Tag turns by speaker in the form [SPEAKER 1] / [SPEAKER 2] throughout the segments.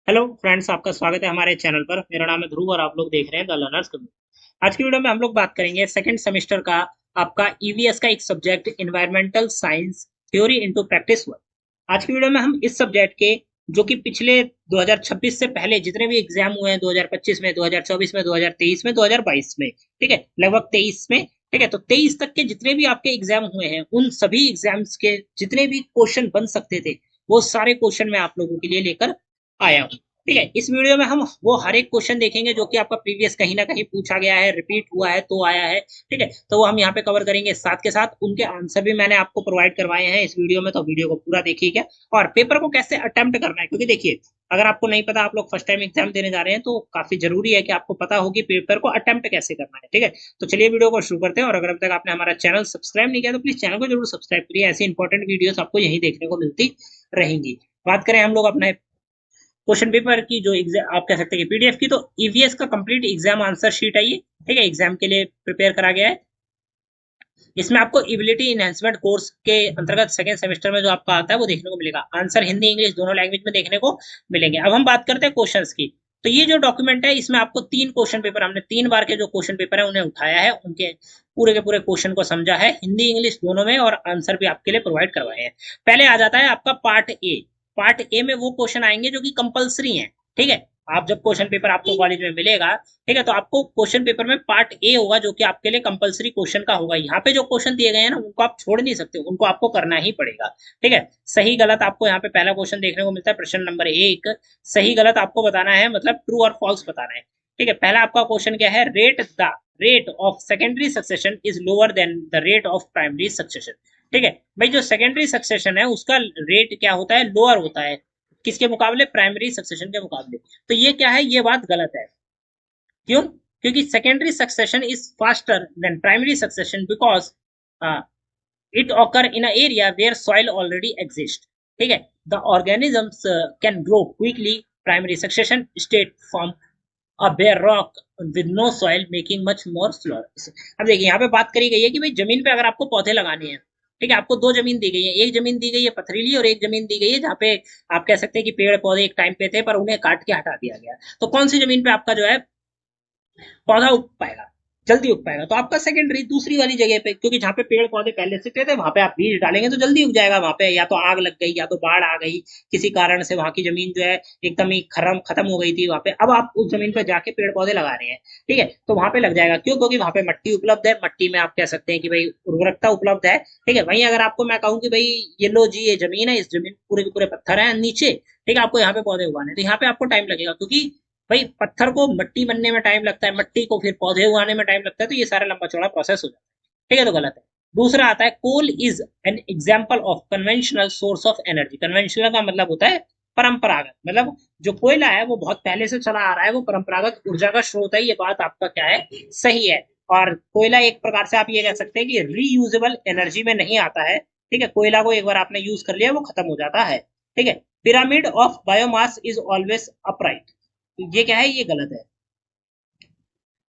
[SPEAKER 1] Hello friends, आपका स्वागत है हमारे चैनल पर। मेरा नाम है ध्रुव और आप लोग देख रहे हैं द लर्नर्स कम्युनिटी। आज की वीडियो में हम लोग बात करेंगे सेकंड सेमेस्टर का आपका ईवीएस का एक subject environmental science theory into practice work. आज की वीडियो में हम इस सब्जेक्ट के जो कि पिछले 2026 से पहले जितने भी एग्जाम हुए हैं 2025 में, 2024 में, 2023 में, 2022 में, ठीक है, लगभग 23 में, ठीक है, तो 23 तक के जितने भी आपके एग्जाम हुए हैं उन सभी एग्जाम्स के जितने भी क्वेश्चन बन सकते थे वो सारे क्वेश्चन मैं आप लोगों के लिए लेकर आया हूँ। ठीक है, इस वीडियो में हम वो हर एक क्वेश्चन देखेंगे जो कि आपका प्रीवियस कहीं ना कहीं पूछा गया है, रिपीट हुआ है तो आया है। ठीक है, तो वो हम यहाँ पे कवर करेंगे, साथ के साथ उनके आंसर भी मैंने आपको प्रोवाइड करवाए हैं इस वीडियो में, तो वीडियो को पूरा देखिएगा। और पेपर को कैसे अटेम्प्ट करना है, क्योंकि देखिए अगर आपको नहीं पता, आप लोग फर्स्ट टाइम एग्जाम देने जा रहे हैं, तो काफी जरूरी है कि आपको पता हो कि पेपर को अटेम्प्ट कैसे करना है। ठीक है, तो चलिए वीडियो को शुरू करते हैं। और अगर अब तक आपने हमारा चैनल सब्सक्राइब नहीं किया तो प्लीज चैनल को जरूर सब्सक्राइब करिए, ऐसी इंपॉर्टेंट वीडियोस आपको यहीं देखने को मिलती रहेंगी। बात करें हम लोग अपने क्वेश्चन पेपर की, जो एग्जाम आप कह सकते हैं कि पीडीएफ की, तो ईवीएस का कंप्लीट एग्जाम आंसर शीट है ये। ठीक है, एग्जाम के लिए प्रिपेयर करा गया है। इसमें आपको एबिलिटी इनहेंसमेंट कोर्स के अंतर्गत सेकंड सेमेस्टर में जो आपका आता है वो देखने को मिलेगा। आंसर हिंदी इंग्लिश दोनों लैंग्वेज में देखने को मिलेंगे। अब हम बात करते हैं क्वेश्चंस की। तो ये जो डॉक्यूमेंट है इसमें आपको तीन क्वेश्चन पेपर, हमने 3 बार के जो क्वेश्चन पेपर है उन्हें उठाया है, उनके पूरे के पूरे क्वेश्चन को समझा है हिंदी इंग्लिश दोनों में, और आंसर भी आपके लिए प्रोवाइड करवाए हैं। पहले आ जाता है आपका पार्ट ए। पार्ट ए में वो क्वेश्चन आएंगे जो कि कंपलसरी है। ठीक है, आप जब क्वेश्चन पेपर आपको कॉलेज में मिलेगा, ठीक है, तो आपको क्वेश्चन पेपर में पार्ट ए होगा जो कि आपके लिए कंपलसरी क्वेश्चन का होगा। यहाँ पे जो क्वेश्चन दिए गए हैं ना उनको आप छोड़ नहीं सकते, उनको आपको करना ही पड़ेगा। ठीक है, सही गलत आपको यहाँ पे पहला क्वेश्चन देखने को मिलता है, प्रश्न नंबर 1। सही गलत आपको बताना है, मतलब ट्रू और फॉल्स बताना है। ठीक है, पहला आपका क्वेश्चन क्या है, the rate of secondary succession is lower than the rate of primary succession. ठीक है भाई, जो सेकेंडरी सक्सेशन है उसका रेट क्या होता है, लोअर होता है, किसके मुकाबले, प्राइमरी सक्सेशन के मुकाबले। तो ये क्या है, ये बात गलत है। क्यों? क्योंकि secondary succession is faster than primary succession because it occur in area where soil already exist. ठीक है, the organisms can grow quickly, primary succession state form a bare rock with no soil making much more slower. अब देखिए यहाँ पे बात करी गई है कि भाई जमीन पे अगर आपको पौधे लगाने हैं, ठीक है, आपको दो जमीन दी गई है, एक जमीन दी गई है पथरीली और एक जमीन दी गई है जहाँ पे आप कह सकते हैं कि पेड़ पौधे एक टाइम पे थे पर उन्हें काट के हटा दिया गया। तो कौन सी जमीन पे आपका जो है पौधा उग पाएगा, जल्दी उग पाएगा, तो आपका सेकेंडरी दूसरी वाली जगह पे, क्योंकि जहाँ पे पेड़ पौधे पहले से थे वहां पे आप बीज डालेंगे तो जल्दी उग जाएगा। वहां पे या तो आग लग गई या तो बाढ़ आ गई, किसी कारण से वहां की जमीन जो है एकदम ही खत्म हो गई थी वहां पे, अब आप उस जमीन पे जाके पेड़ पौधे लगा रहे हैं। ठीक है, तो वहां पे लग जाएगा। क्यों? क्योंकि वहां पे मट्टी उपलब्ध है, मट्टी में आप कह सकते हैं कि भाई उर्वरकता उपलब्ध है। ठीक है, वहीं अगर आपको मैं कहूँ कि भाई ये लो जी ये जमीन है, इस जमीन पूरे के पूरे पत्थर है नीचे, ठीक है, आपको यहाँ पे पौधे उगाने, तो यहाँ पे आपको टाइम लगेगा, क्योंकि भाई पत्थर को मट्टी बनने में टाइम लगता है, मट्टी को फिर पौधे उगाने में टाइम लगता है, तो ये सारा लंबा चौड़ा प्रोसेस हो जाता है। ठीक है, तो गलत है। दूसरा आता है, coal is an example of conventional source of energy. Conventional का मतलब होता है परंपरागत, मतलब जो कोयला है वो बहुत पहले से चला आ रहा है, वो परंपरागत ऊर्जा का स्रोत है, ये बात आपका क्या है, सही है। और कोयला एक प्रकार से आप ये कह सकते हैं कि रीयूजेबल एनर्जी में नहीं आता है। ठीक है, कोयला को एक बार आपने यूज कर लिया वो खत्म हो जाता है। ठीक है, pyramid of biomass is always upright. ये क्या है, ये गलत है।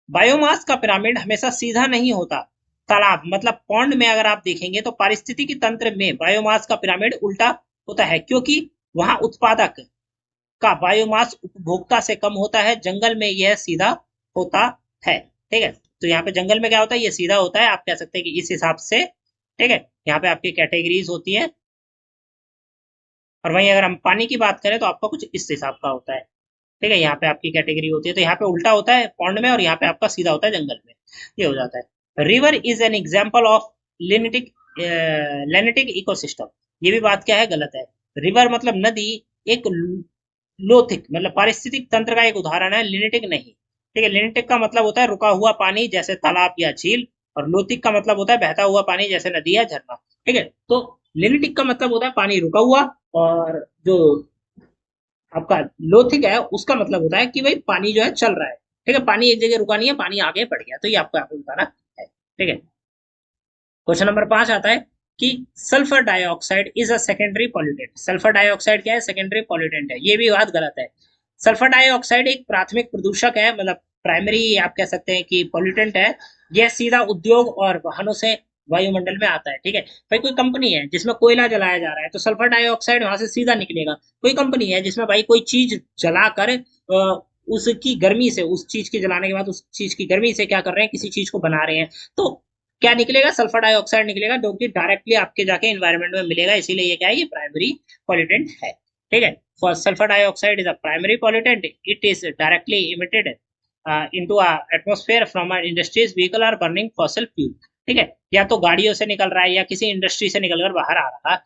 [SPEAKER 1] बायोमास का पिरामिड हमेशा सीधा नहीं होता। तालाब मतलब पॉन्ड में अगर आप देखेंगे तो पारिस्थितिकी तंत्र में बायोमास का पिरामिड उल्टा होता है, क्योंकि वहां उत्पादक का बायोमास उपभोक्ता से कम होता है, जंगल में यह सीधा होता है। ठीक है, तो यहाँ पे जंगल में क्या होता है, ये सीधा होता है, आप कह सकते हैं कि इस हिसाब से। ठीक है, यहाँ पे आपकी कैटेगरीज होती है, और वहीं अगर हम पानी की बात करें तो आपका कुछ इस हिसाब का होता है। ठीक है, यहाँ पे आपकी कैटेगरी होती है, तो यहाँ पे उल्टा होता है पॉन्ड में और यहाँ पे आपका सीधा होता है जंगल में, ये हो जाता है। River is an example of lentic lentic ecosystem. ये भी बात क्या है, गलत है। रिवर मतलब नदी, एक लोथिक मतलब पारिस्थितिक तंत्र का एक उदाहरण है, लिनेटिक नहीं। ठीक है, लिनेटिक का मतलब होता है रुका हुआ पानी जैसे तालाब या झील, और लोथिक का मतलब होता है बहता हुआ पानी जैसे नदी या झरना। ठीक है, तो लिनेटिक का मतलब होता है पानी रुका हुआ, और जो आपका लोथिक है उसका मतलब होता है कि भाई पानी जो है चल रहा है। ठीक है, पानी एक जगह रुका नहीं है, पानी आगे बढ़ गया, तो ये आपको यहाँ पे बताना है। ठीक है, क्वेश्चन नंबर 5 आता है कि sulphur dioxide is a secondary pollutant. Sulphur dioxide क्या है, सेकेंडरी पॉल्यूटेंट है, ये भी बात गलत है। सल्फर डाइऑक्साइड एक प्राथमिक प्रदूषक है, मतलब प्राइमरी आप कह सकते हैं कि पॉल्यूटेंट है। यह सीधा उद्योग और वाहनों से वायुमंडल में आता है। ठीक है भाई, कोई कंपनी है जिसमें कोयला जलाया जा रहा है तो सल्फर डाइऑक्साइड वहां से सीधा निकलेगा। कोई कंपनी है जिसमें भाई कोई चीज जलाकर उसकी गर्मी से, उस चीज के जलाने के बाद उस चीज की गर्मी से क्या कर रहे हैं, किसी चीज को बना रहे हैं, तो क्या निकलेगा, सल्फर डाइऑक्साइड निकलेगा, जो कि डायरेक्टली आपके जाके एनवायरमेंट में मिलेगा। इसीलिए ये क्या है, ये प्राइमरी पॉल्यूटेंट है। ठीक है, for sulphur dioxide is a primary pollutant, it is directly emitted into a atmosphere from our industries vehicle are burning fossil fuel। ठीक है, या तो गाड़ियों से निकल रहा है या किसी इंडस्ट्री से निकलकर बाहर आ रहा है।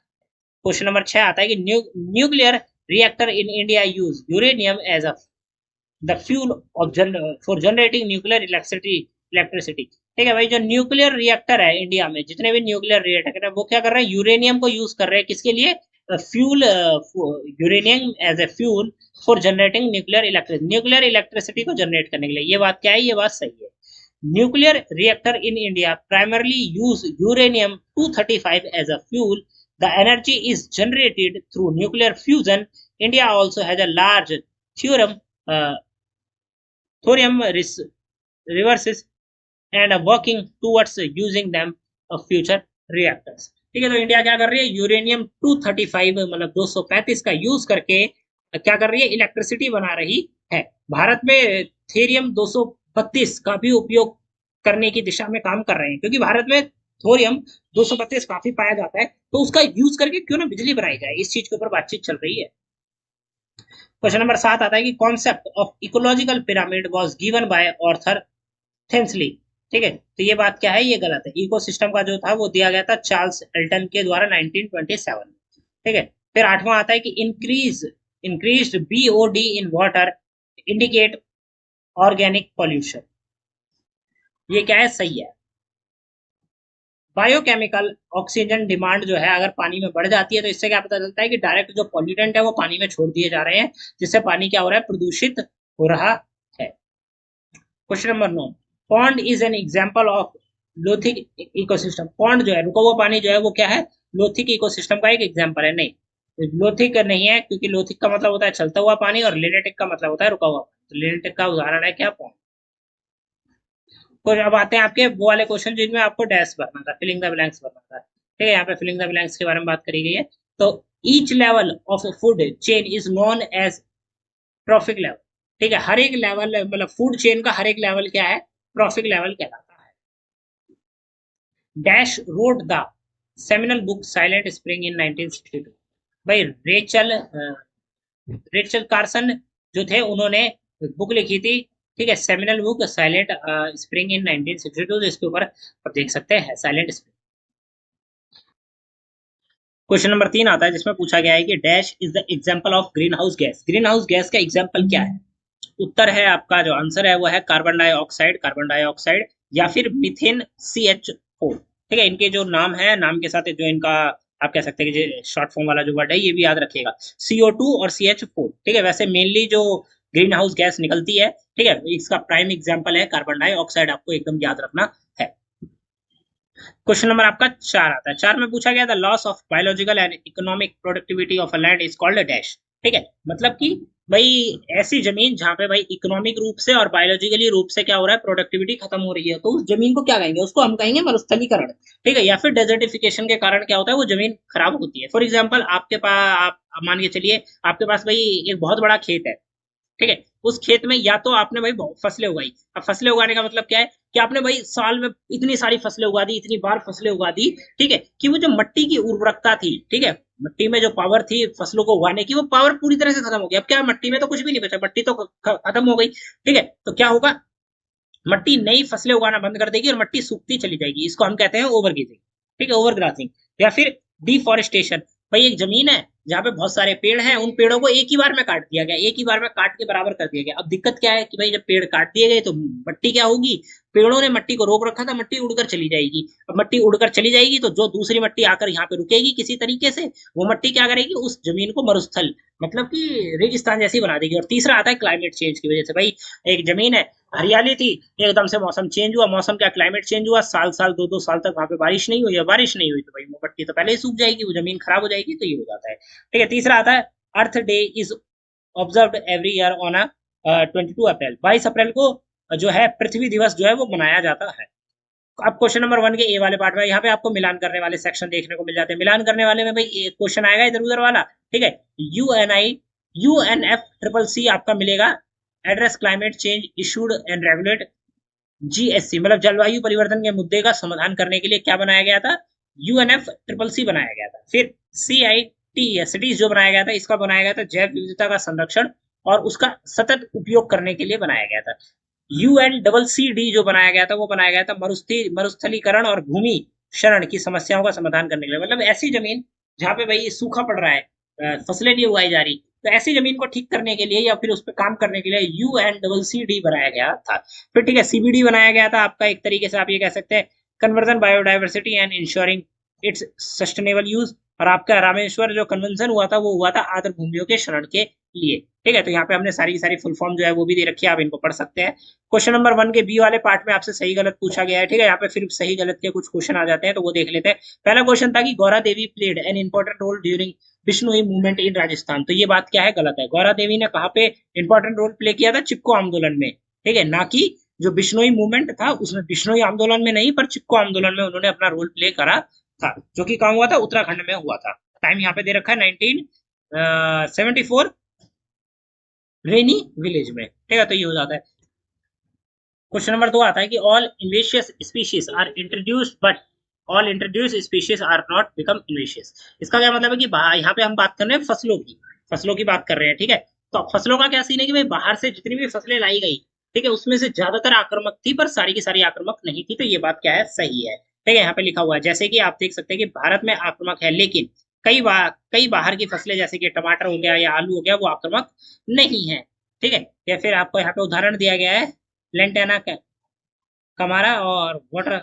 [SPEAKER 1] क्वेश्चन नंबर 6 आता है कि nuclear reactor in India use uranium as a the fuel of for generating nuclear electricity. ठीक है भाई, जो न्यूक्लियर रिएक्टर है इंडिया में, जितने भी न्यूक्लियर रिएक्टर है वो क्या कर रहे हैं, यूरेनियम को यूज कर रहे हैं, किसके लिए, fuel, uranium as a fuel for generating nuclear electricity को जनरेट करने के लिए। ये बात क्या है, ये बात सही है। Nuclear reactor in India primarily use uranium 235 as a fuel. The energy is generated through nuclear fusion. India also has a large theorem, uh, thorium reverses and are working towards using them of future reactors। ठीक है, तो India क्या कर रही है, uranium 235 मतलब 235 का use करके क्या कर रही है, इलेक्ट्रिसिटी बना रही है। भारत में थेरियम 232 का भी उपयोग करने की दिशा में काम कर रहे हैं, क्योंकि भारत में थोरियम 232 काफी पाया जाता है, तो उसका यूज करके क्यों ना बिजली बनाई जाए, इस चीज के ऊपर बातचीत चल रही है। क्वेश्चन नंबर 7 आता है कि concept of ecological pyramid was given by Arthur Tansley. ठीक है, तो ये बात क्या है, ये गलत है। इकोसिस्टम का जो था वो दिया गया था चार्ल्स एल्टन के द्वारा 1927 में। ठीक है, फिर 8वां आता है कि increased BOD in water indicate organic pollution. ये क्या है, सही है। बायोकेमिकल ऑक्सीजन डिमांड जो है अगर पानी में बढ़ जाती है तो इससे क्या पता चलता है कि डायरेक्ट जो पॉल्यूटेंट है वो पानी में छोड़ दिए जा रहे हैं, जिससे पानी क्या हो रहा है, प्रदूषित हो रहा है। Question number 9, pond is an example of lotic ecosystem. Pond जो है, रुका हुआ पानी जो है, वो क्या है, लोथिक इकोसिस्टम का एक एग्जांपल है। नहीं, लोथिक नहीं है, क्योंकि लोथिक का मतलब होता है चलता हुआ पानी और लिनेटिक का मतलब होता है रुका हुआ पानी। तो लिनेटिक का उदाहरण है क्या, पॉन्ड। अब आते हैं आपके वो वाले क्वेश्चन जिनमें आपको डैश भरना था, फिलिंग द ब्लैंक्स भरना था। ठीक है, यहाँ पे फिलिंग द ब्लैंक्स के बारे में बात करी गई है। तो each level of food chain is known as trophic level. ठीक है, हर एक लेवल मतलब फूड चेन का हर एक लेवल क्या है, ट्रॉफिक लेवल कहलाता है। Dash road the seminal book silent spring in 1962। भाई रेचल कार्सन जो थे उन्होंने बुक लिखी थी, ठीक है, seminal book silent spring in 1962। इसके ऊपर आप देख सकते हैं साइलेंट स्प्रिंग। क्वेश्चन नंबर 3 आता है जिसमें पूछा गया है कि dash is the example of green house gas. Green house gas का एग्जांपल क्या है। उत्तर है आपका, जो आंसर है वो है कार्बन डाइऑक्साइड या फिर मीथेन CH4। ठीक है, इनके जो नाम है, नाम के साथ जो इनका आप कह सकते हैं कि शॉर्ट फॉर्म वाला जो वर्ड है ये भी याद रखिएगा, CO2 और CH4। ठीक है, वैसे मेनली जो ग्रीन हाउस गैस निकलती है, ठीक है, इसका प्राइम एग्जाम्पल है कार्बन डाइऑक्साइड, आपको एकदम याद रखना है। क्वेश्चन नंबर आपका 4 आता है। 4 में पूछा गया, the loss of biological and economic productivity of a land is called dash. ठीक है, मतलब कि भाई ऐसी जमीन जहां पे भाई इकोनॉमिक रूप से और बायोलॉजिकली रूप से क्या हो रहा है, प्रोडक्टिविटी खत्म हो रही है, तो उस जमीन को क्या कहेंगे, उसको हम कहेंगे मरुस्थलीकरण। ठीक है, या फिर डेजर्टिफिकेशन के कारण क्या होता है, वो जमीन खराब होती है। फॉर एग्जाम्पल आपके पास, आप मान के चलिए आपके पास भाई एक बहुत बड़ा खेत है। ठीक है, उस खेत में या तो आपने भाई बहुत फसलें उगाई। अब फसलें उगाने का मतलब क्या है कि आपने भाई साल में इतनी सारी फसलें उगा दी, इतनी बार फसलें उगा दी, ठीक है, कि वो जो मट्टी की उर्वरकता थी, ठीक है, मट्टी में जो पावर थी फसलों को उगाने की, वो पावर पूरी तरह से खत्म हो गई। अब क्या, मट्टी में तो कुछ भी नहीं बचा, मट्टी तो खत्म हो गई। ठीक है, तो क्या होगा, मट्टी नई फसलें उगाना बंद कर देगी और मट्टी सूखती चली जाएगी। इसको हम कहते हैं ओवरगेजिंग। ठीक है, ओवरग्रासिंग या फिर डिफॉरेस्टेशन। भाई एक जमीन है जहां पे बहुत सारे पेड़ हैं, उन पेड़ों को एक ही बार में काट दिया गया, एक ही बार में काट के बराबर कर दिया गया। अब दिक्कत क्या है कि भाई जब पेड़ काट दिए गए तो मट्टी क्या होगी, पेड़ों ने मट्टी को रोक रखा था, मट्टी उड़कर चली जाएगी। अब मट्टी उड़कर चली जाएगी तो जो दूसरी मट्टी आकर यहाँ पे रुकेगी किसी तरीके से, वो मट्टी क्या करेगी, उस जमीन को मरुस्थल मतलब कि रेगिस्तान जैसी बना देगी। और तीसरा आता है क्लाइमेट चेंज की वजह से। भाई एक जमीन है, हरियाली थी, एकदम से मौसम चेंज हुआ, मौसम क्या, क्लाइमेट चेंज हुआ, साल साल 2-2 साल तक वहां पे बारिश नहीं हुई, या बारिश नहीं हुई तो भाई वो मट्टी तो पहले ही सूख जाएगी, वो जमीन खराब हो जाएगी, तो ये हो जाता है। ठीक है, तीसरा आता है Earth Day is observed every year on 22 April. 22 अप्रैल को जो है पृथ्वी दिवस जो है वो मनाया जाता है। अब क्वेश्चन नंबर 1 के ए वाले पार्ट में यहाँ पे आपको मिलान करने वाले सेक्शन देखने को मिल जाते हैं। मिलान करने वाले में भाई क्वेश्चन आएगा इधर उधर वाला, ठीक है। UNFCCC आपका मिलेगा, address climate change issued and regulate GSC, मतलब जलवायु परिवर्तन के मुद्दे का समाधान करने के लिए क्या बनाया गया था, UNFCCC बनाया गया था। फिर CITES जो बनाया गया था, इसका बनाया गया था जैव विविधता का संरक्षण और उसका सतत उपयोग करने के लिए बनाया गया था। UNCCD जो बनाया गया था वो बनाया गया था मरुस्थलीकरण और भूमि क्षरण की समस्याओं का समाधान करने के लिए, मतलब ऐसी जमीन जहाँ पे भाई सूखा पड़ रहा है, फसलें नहीं उगाई जा रही, तो ऐसी जमीन को ठीक करने के लिए या फिर उस पर काम करने के लिए UNCCD बनाया गया था। फिर ठीक है, CBD बनाया गया था आपका, एक तरीके से आप ये कह सकते हैं conversion biodiversity and ensuring it's sustainable use. और आपका रामेश्वर जो कन्वेंशन हुआ था वो हुआ था आर्द्र भूमियों के क्षरण के लिए, ठीक है। तो यहाँ पे हमने सारी की सारी फुल फॉर्म जो है वो भी दे रखी है, आप इनको पढ़ सकते हैं। क्वेश्चन नंबर 1 के बी वाले पार्ट में आपसे सही गलत पूछा गया है, ठीक है। यहाँ पे फिर सही गलत के कुछ क्वेश्चन आ जाते हैं तो वो देख लेते हैं। पहला क्वेश्चन था कि Gaura Devi played an important role during Bishnoi movement in Rajasthan, तो ये बात क्या है, गलत है। गौरा देवी ने कहाँ पे इंपॉर्टेंट रोल प्ले किया था, चिपको आंदोलन में, ठीक है, ना कि जो बिश्नोई मूवमेंट था उसमें, बिश्नोई आंदोलन में नहीं पर चिपको आंदोलन में उन्होंने अपना रोल प्ले करा था, जो कि कहाँ हुआ था, उत्तराखंड में हुआ था। टाइम यहाँ पे दे रखा है 1974 रेनी विलेज में, ठीक है। तो ये हो जाता है। क्वेश्चन नंबर 2 आता है कि all invasive species are introduced but all introduced species are not become invasive. इसका क्या मतलब है कि यहाँ पे हम बात कर रहे हैं फसलों की बात कर रहे हैं, ठीक है। तो फसलों का क्या सीन है कि भाई बाहर से जितनी भी फसलें लाई गई, ठीक है, उसमें से ज्यादातर आक्रामक थी पर सारी की सारी आक्रामक नहीं थी, तो ये बात क्या है, सही है, ठीक है। यहाँ पे लिखा हुआ है जैसे कि आप देख सकते हैं कि भारत में आक्रामक है, लेकिन कई बाहर की फसलें जैसे कि टमाटर हो गया या आलू हो गया वो आक्रामक नहीं है, ठीक है। या फिर आपको यहाँ पे उदाहरण दिया गया है लेंटेना कमारा और वाटर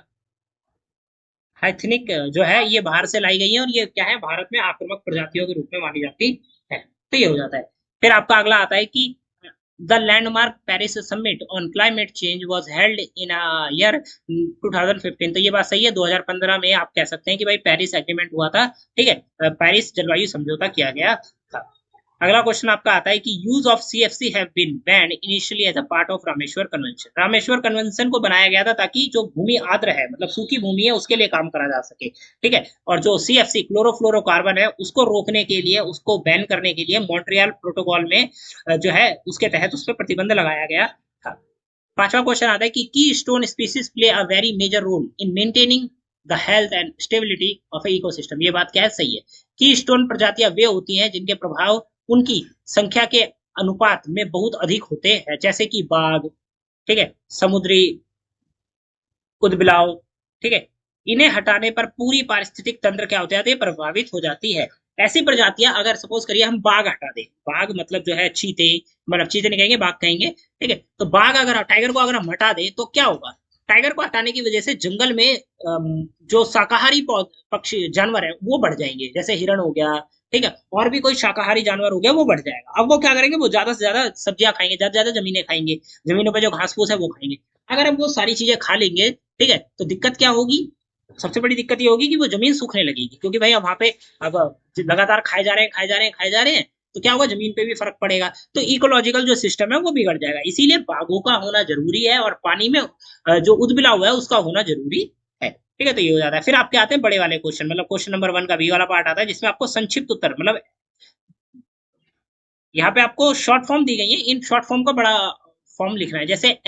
[SPEAKER 1] हाइथनिक जो है ये बाहर से लाई गई है और ये क्या है, भारत में आक्रामक प्रजातियों के रूप में मानी जाती है, तो ये हो जाता है। फिर आपका अगला आता है कि the landmark Paris summit on climate change was held in year 2015, तो ये बात सही है, 2015 में आप कह सकते हैं कि भाई पेरिस एग्रीमेंट हुआ था, ठीक है, पेरिस जलवायु समझौता किया गया था। अगला क्वेश्चन आपका आता है कि use of CFC have been banned initially as a part of Rameshwar Convention. Rameshwar Convention को बनाया गया था ताकि जो भूमि आर्द्र है, मतलब सूखी भूमि है, उसके लिए काम करा जा सके, ठीक है। और जो CFC क्लोरोफ्लोरोकार्बन है उसको रोकने के लिए, उसको बैन करने के लिए मॉन्ट्रियल प्रोटोकॉल में जो है उसके तहत उस पर प्रतिबंध लगाया गया था। पांचवा क्वेश्चन आता है कि keystone species play a very major role in maintaining the health and stability of a ecosystem. ये बात क्या है, सही है। की स्टोन प्रजातियां वे होती हैं जिनके प्रभाव उनकी संख्या के अनुपात में बहुत अधिक होते हैं, जैसे कि बाघ, ठीक है, समुद्री उदबिलाव, ठीक है। इन्हें हटाने पर पूरी पारिस्थितिक तंत्र क्या हो जाती है, प्रभावित हो जाती है। ऐसी प्रजातियां अगर सपोज करिए हम बाघ हटा दें, बाघ मतलब जो है चीते, मतलब चीते नहीं कहेंगे, बाघ कहेंगे, ठीक है। तो बाघ अगर, टाइगर को अगर हम हटा दें तो क्या होगा, टाइगर को हटाने की वजह से जंगल में जो शाकाहारी पक्षी जानवर है वो बढ़ जाएंगे, जैसे हिरण हो गया, ठीक है, और भी कोई शाकाहारी जानवर हो गया वो बढ़ जाएगा। अब वो क्या करेंगे, वो ज्यादा से ज्यादा सब्जियां खाएंगे, ज्यादा से ज्यादा जमीनें खाएंगे, जमीनों पर जो घास फूस है वो खाएंगे। अगर हम वो सारी चीजें खा लेंगे, ठीक है, तो दिक्कत क्या होगी, सबसे बड़ी दिक्कत ये होगी कि वो जमीन सूखने लगेगी, क्योंकि भाई हम वहां पे अब लगातार खाए जा रहे हैं, खाए जा रहे हैं, खाए जा रहे हैं, तो क्या होगा, जमीन पे भी फर्क पड़ेगा, तो इकोलॉजिकल जो सिस्टम है वो बिगड़ जाएगा। इसीलिए बाघों का होना जरूरी है और पानी में जो उदबिला हुआ है उसका होना जरूरी है, ठीक है। तो ये हो जाता है। फिर आपके आते हैं बड़े वाले क्वेश्चन, मतलब क्वेश्चन नंबर 1 का बी वाला पार्ट आता है जिसमें आपको संक्षिप्त उत्तर, मतलब यहाँ पे आपको शॉर्ट फॉर्म दी गई है, इन शॉर्ट फॉर्म का बड़ा फॉर्म लिखना है। जैसे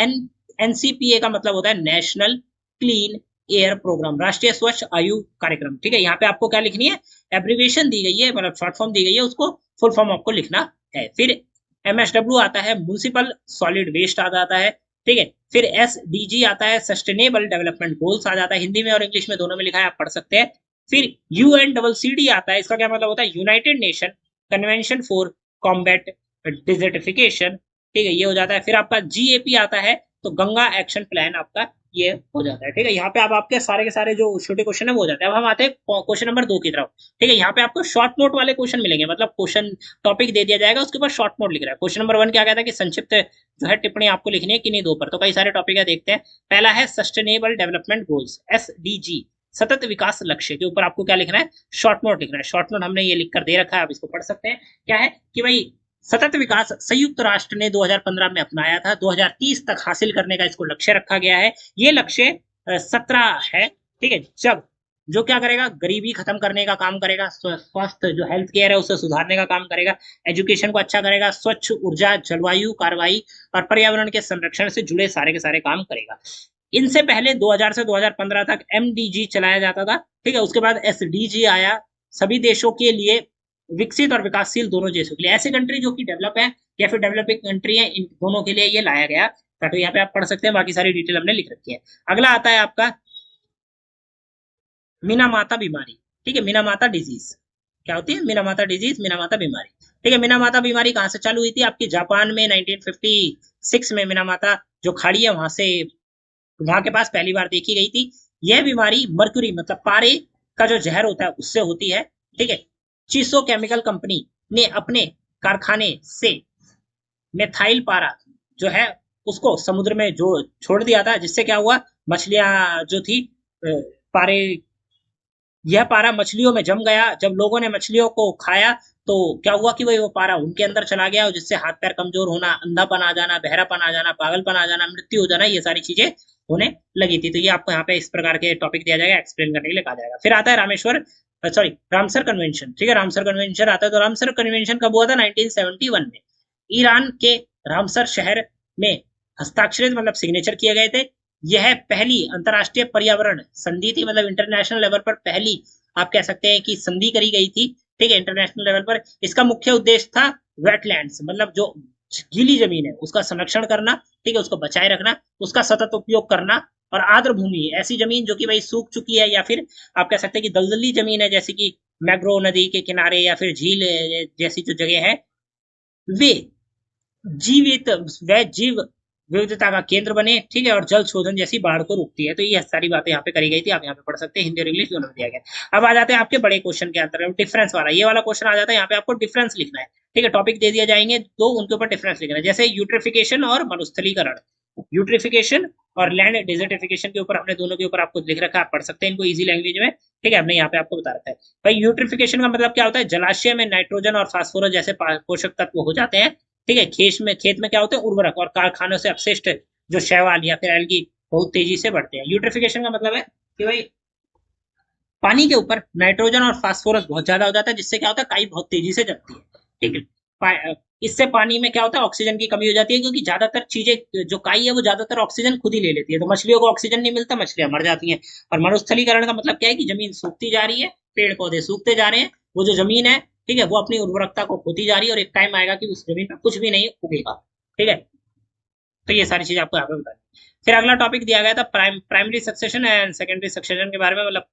[SPEAKER 1] NCPA का मतलब होता है नेशनल क्लीन एयर प्रोग्राम, राष्ट्रीय स्वच्छ आयु कार्यक्रम, ठीक है। यहाँ पे आपको क्या लिखनी है, एब्रीविएशन दी गई है, मतलब शॉर्ट फॉर्म दी गई है, उसको फुल फॉर्म आपको लिखना है। फिर MSW आता है, म्युनिसिपल सॉलिड वेस्ट आ जाता है, ठीक है। फिर SDG आता है, सस्टेनेबल डेवलपमेंट गोल्स आ जाता है, हिंदी में और इंग्लिश में दोनों में लिखा है, आप पढ़ सकते हैं। फिर UNCCD आता है, इसका क्या मतलब होता है, United nation convention for combat desertification, ठीक है, ये हो जाता है। फिर आपका GAP आता है, तो गंगा एक्शन प्लान आपका ये हो जाता है, ठीक है। यहाँ पे अब आपके सारे के सारे जो छोटे क्वेश्चन है वो हो जाते हैं। अब हम आते हैं क्वेश्चन नंबर 2 की तरफ, ठीक है। यहाँ पे आपको शॉर्ट नोट वाले क्वेश्चन मिलेंगे, मतलब क्वेश्चन टॉपिक दे दिया जाएगा, उसके बाद शॉर्ट नोट लिख रहा है। क्वेश्चन नंबर 1 क्या कहता है कि संक्षिप्त जो है टिप्पणी आपको लिखनी है किन्हीं दो पर, तो कई सारे टॉपिक है, देखते हैं। पहला है सस्टेनेबल डेवलपमेंट गोल्स, SDG, सतत विकास लक्ष्य के ऊपर आपको क्या लिखना है, शॉर्ट नोट लिखना है। शॉर्ट नोट हमने ये लिख कर दे रखा है, आप इसको पढ़ सकते हैं। क्या है कि भाई सतत विकास संयुक्त राष्ट्र ने 2015 में अपनाया था, 2030 तक हासिल करने का इसको लक्ष्य रखा गया है। ये लक्ष्य 17 है, ठीक है, जब जो क्या करेगा, गरीबी खत्म करने का काम करेगा, स्वास्थ्य जो हेल्थ केयर है उसे सुधारने का काम करेगा, एजुकेशन को अच्छा करेगा, स्वच्छ ऊर्जा, जलवायु कार्रवाई और पर्यावरण के संरक्षण से जुड़े सारे के सारे काम करेगा। इनसे पहले 2000 से 2015 तक एमडीजी चलाया जाता था, ठीक है, उसके बाद एसडीजी आया, सभी देशों के लिए, विकसित और विकासशील दोनों देशों के लिए, ऐसे कंट्री जो कि डेवलप है या फिर डेवलपिंग कंट्री है, इन दोनों के लिए ये लाया गया। तो यहाँ पे आप पढ़ सकते हैं, बाकी सारी डिटेल हमने लिख रखी है। अगला आता है आपका मीनामाता बीमारी, ठीक है, मीनामाता डिजीज। क्या होती है मीनामाता डिजीज, मीनामाता बीमारी, ठीक है। मीनामाता बीमारी कहाँ से चालू हुई थी? आपकी जापान में 1956 में मीनामाता जो खाड़ी है वहां से, वहां के पास पहली बार देखी गई थी। यह बीमारी मर्क्यूरी मतलब पारे का जो जहर होता है उससे होती है, ठीक है। चीसो केमिकल कंपनी ने अपने कारखाने से मेथाइल पारा जो है उसको समुद्र में जो छोड़ दिया था, जिससे क्या हुआ, मछलियां जो थी, पारे, यह पारा मछलियों में जम गया। जब लोगों ने मछलियों को खाया तो क्या हुआ कि भाई वो पारा उनके अंदर चला गया, और जिससे हाथ पैर कमजोर होना, अंधापन आ जाना, बहरापन आ जाना, पागलपन आ जाना, मृत्यु हो जाना, ये सारी चीजें होने लगी थी। तो ये आपको यहाँ पे इस प्रकार के टॉपिक दिया जाएगा, एक्सप्लेन करने के लिए कहा जाएगा। फिर आता है रामेश्वर, सॉरी, रामसर कन्वेंशन, ठीक है, रामसर कन्वेंशन आता है। तो रामसर कन्वेंशन कब हुआ था? 1971 में ईरान के रामसर शहर में हस्ताक्षरित मतलब सिग्नेचर किए गए थे। यह पहली अंतरराष्ट्रीय पर्यावरण संधि थी, मतलब इंटरनेशनल लेवल पर पहली आप कह सकते हैं कि संधि करी गई थी, ठीक है, इंटरनेशनल लेवल पर। इसका मुख्य उद्देश्य था वेटलैंड्स मतलब जो गीली जमीन है उसका संरक्षण करना, ठीक है, उसको बचाए रखना, उसका सतत उपयोग करना, और आर्द्र भूमि ऐसी जमीन जो कि भाई सूख चुकी है या फिर आप कह सकते हैं कि दलदली जमीन है, जैसे कि मैग्रो नदी के किनारे या फिर झील जैसी जो जगह है, वे जीवित व जीव विविधता का केंद्र बने, ठीक है, और जल शोधन जैसी बाढ़ को रोकती है। तो ये सारी बातें यहाँ पे करी गई थी, आप यहाँ पे पढ़ सकते हैं, हिंदी और इंग्लिश दोनों में दिया गया। अब आ जाते हैं आपके बड़े क्वेश्चन के अंतर्गत, डिफरेंस वाला, ये वाला क्वेश्चन आ जाता है, यहाँ पे आपको डिफरेंस लिखना है, ठीक है, टॉपिक दे दिया जाएंगे तो उनके ऊपर डिफरेंस लिखना है, जैसे यूट्रिफिकेशन और मरुस्थलीकरण, यूट्रिफिकेशन और लैंड डिजर्टिफिकेशन के ऊपर हमने दोनों के ऊपर आपको लिख रखा है, आप पढ़ सकते हैं इनको इजी लैंग्वेज में, ठीक है, हमने यहाँ पे आपको बता रखा है। भाई यूट्रिफिकेशन का मतलब क्या होता है? जलाशय में नाइट्रोजन और फास्फोरस जैसे पोषक तत्व हो जाते हैं, ठीक है, खेत में क्या होते हैं? उर्वरक, और कारखानों से अपशिष्ट जो शैवाल या फिर एल्गी बहुत तेजी से बढ़ते हैं। यूट्रिफिकेशन का मतलब है कि भाई पानी के ऊपर नाइट्रोजन और फास्फोरस बहुत ज्यादा हो जाता है, जिससे क्या होता है? काई बहुत तेजी से जमती है, ठीक है। इससे पानी में क्या होता है? ऑक्सीजन की कमी हो जाती है, क्योंकि ज्यादातर चीजें जो काई है वो ज्यादातर ऑक्सीजन खुद ही ले लेती है, तो मछलियों को ऑक्सीजन नहीं मिलता, मछलियां मर जाती हैं। और मरुस्थलीकरण का मतलब क्या है? कि जमीन सूखती जा रही है, पेड़ पौधे सूखते जा रहे हैं, वो जो जमीन है, ठीक है, वो अपनी उर्वरकता को खोती जा रही है, और एक टाइम आएगा कि उस जमीन में कुछ भी नहीं उगेगा, ठीक है। तो ये सारी चीज आपको यहाँ पे बतानी। फिर अगला टॉपिक दिया गया था primary succession and secondary succession के बारे में, मतलब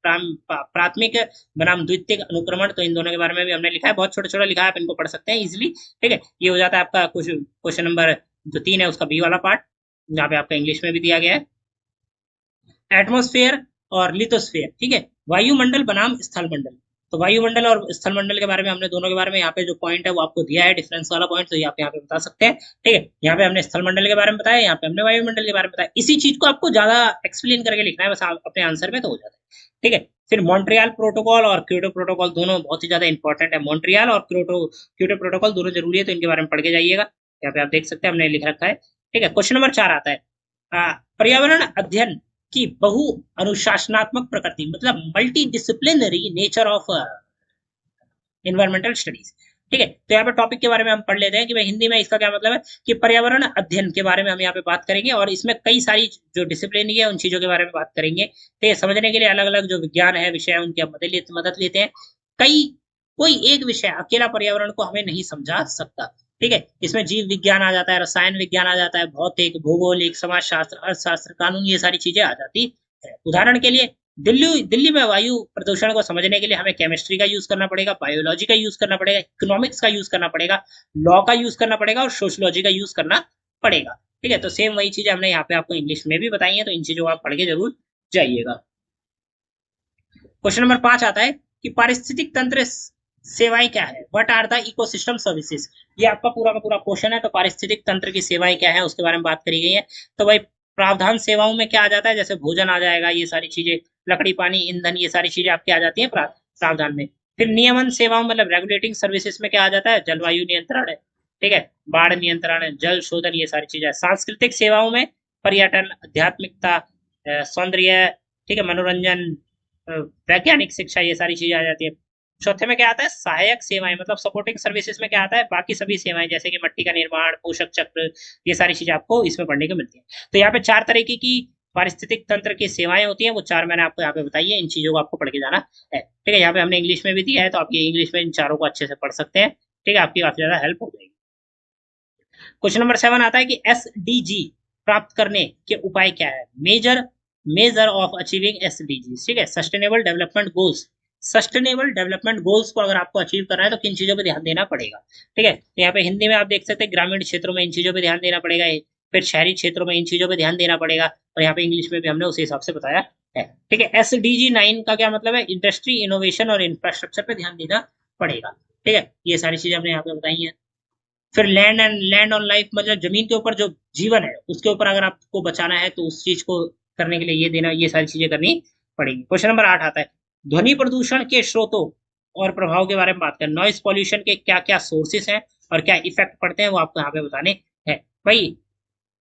[SPEAKER 1] प्राथमिक बनाम द्वितीयक अनुक्रमण, तो इन दोनों के बारे में भी हमने लिखा है, बहुत छोटा छोटा लिखा है, आप इनको पढ़ सकते हैं इजिली, ठीक है। ये हो जाता है आपका कुछ क्वेश्चन नंबर जो 3 है उसका बी वाला पार्ट, जहाँ पे आपका इंग्लिश में भी दिया गया है। एटमोस्फेयर और लिथोस्फेयर, ठीक है, वायुमंडल बनाम स्थल मंडल। तो वायुमंडल और स्थल मंडल के बारे में हमने दोनों के बारे में यहाँ पे जो पॉइंट है वो आपको दिया है, डिफरेंस वाला पॉइंट, तो आप यहाँ पे बता सकते हैं, ठीक है। यहाँ पे हमने स्थल मंडल के बारे में बताया, यहाँ पे हमने वायुमंडल के बारे में बताया। इसी चीज को आपको ज्यादा एक्सप्लेन करके लिखना है बस अपने आंसर में, तो हो जाता है, ठीक है। फिर मॉन्ट्रियल प्रोटोकॉल और क्योटो प्रोटोकॉल दोनों बहुत ही ज्यादा इंपॉर्टेंट है, मॉन्ट्रियल और क्योटो प्रोटोकॉल दोनों जरूरी है, तो इनके बारे में पढ़ के जाइएगा, यहाँ पे आप देख सकते हैं हमने लिख रखा है, ठीक है। क्वेश्चन नंबर 4 आता है पर्यावरण अध्ययन की बहु अनुशासनात्मक प्रकृति, मतलब multi disciplinary nature of environmental studies, ठीक है। तो यहाँ पे टॉपिक के बारे में हम पढ़ लेते हैं कि भाई हिंदी में इसका क्या मतलब है, कि पर्यावरण अध्ययन के बारे में हम यहाँ पे बात करेंगे, और इसमें कई सारी जो डिसिप्लिन है उन चीजों के बारे में बात करेंगे, तो ये समझने के लिए अलग अलग जो विज्ञान है विषय है उनकी मदद लेते हैं। कई कोई एक विषय अकेला पर्यावरण को हमें नहीं समझा सकता, ठीक है। इसमें जीव विज्ञान आ जाता है, रसायन विज्ञान आ जाता है, भौतिक, भूगोलिक, समाजशास्त्र, अर्थशास्त्र, कानून, ये सारी चीजें आ जाती है। उदाहरण के लिए दिल्ली में वायु प्रदूषण को समझने के लिए हमें केमिस्ट्री का यूज करना पड़ेगा, बायोलॉजी का यूज करना पड़ेगा, इकोनॉमिक्स का यूज करना पड़ेगा, लॉ का यूज करना पड़ेगा, और सोशियोलॉजी का यूज करना पड़ेगा, ठीक है। तो सेम वही चीज हमने यहाँ पे आपको इंग्लिश में भी बताई है, तो इन चीजों को आप पढ़ के जरूर जाइएगा। क्वेश्चन नंबर 5 आता है कि पारिस्थितिक तंत्र सेवाएं क्या है, what are the ecosystem services. ये आपका पूरा का पूरा क्वेश्चन है, तो पारिस्थितिक तंत्र की सेवाएं क्या है उसके बारे में बात करी गई है। तो भाई प्रावधान सेवाओं में क्या आ जाता है, जैसे भोजन आ जाएगा, ये सारी चीजें, लकड़ी, पानी, ईंधन, ये सारी चीजें आपकी आ जाती है प्रावधान में। फिर नियमन सेवाओं मतलब रेगुलेटिंग सर्विसेज में क्या आ जाता है, जलवायु नियंत्रण है, ठीक है, बाढ़ नियंत्रण, जल शोधन, ये सारी चीजें। सांस्कृतिक सेवाओं में पर्यटन, आध्यात्मिकता, सौंदर्य, ठीक है, मनोरंजन, वैज्ञानिक शिक्षा, ये सारी चीजें आ जाती है। चौथे में क्या आता है, सहायक सेवाएं, मतलब सपोर्टिंग सर्विसेज में क्या आता है, बाकी सभी सेवाएं जैसे कि मिट्टी का निर्माण, पोषक चक्र, ये सारी चीजें आपको इसमें पढ़ने को मिलती है। तो यहाँ पे 4 तरीके की पारिस्थितिक तंत्र की सेवाएं होती हैं, वो 4 मैंने आपको यहाँ पे बताई है। इन चीजों को आपको पढ़ के जाना है, ठीक है। यहाँ पे हमने इंग्लिश में भी दिया है, तो आप ये इंग्लिश में इन चारों को अच्छे से पढ़ सकते हैं, ठीक है, आपकी काफी ज्यादा हेल्प हो जाएगी। क्वेश्चन नंबर 7 आता है कि एसडीजी प्राप्त करने के उपाय क्या है। Measure measure of achieving SDG, ठीक है, sustainable development goals. Sustainable development goals को अगर आपको अचीव करना है तो किन चीजों पर ध्यान देना पड़ेगा, ठीक है। तो यहाँ पे हिंदी में आप देख सकते हैं ग्रामीण क्षेत्रों में इन चीजों पर ध्यान देना पड़ेगा, फिर शहरी क्षेत्रों में इन चीजों पर ध्यान देना पड़ेगा, और यहाँ पे इंग्लिश में भी हमने उसी हिसाब से बताया है, ठीक है। एसडीजी 9 का क्या मतलब है, इंडस्ट्री, इनोवेशन और इंफ्रास्ट्रक्चर पे ध्यान देना पड़ेगा, ठीक है। ये सारी चीजें हमने यहाँ पे बताई हैं। फिर लैंड ऑन लाइफ, मतलब जमीन के ऊपर जो जीवन है उसके ऊपर अगर आपको बचाना है तो उस चीज को करने के लिए ये देना, ये सारी चीजें करनी पड़ेगी। क्वेश्चन नंबर 8 आता है ध्वनि प्रदूषण के स्रोतों और प्रभाव के बारे में बात करें। नॉइस पॉल्यूशन के क्या क्या सोर्सेस हैं और क्या इफेक्ट पड़ते हैं, वो आपको यहाँ पे बताने हैं। भाई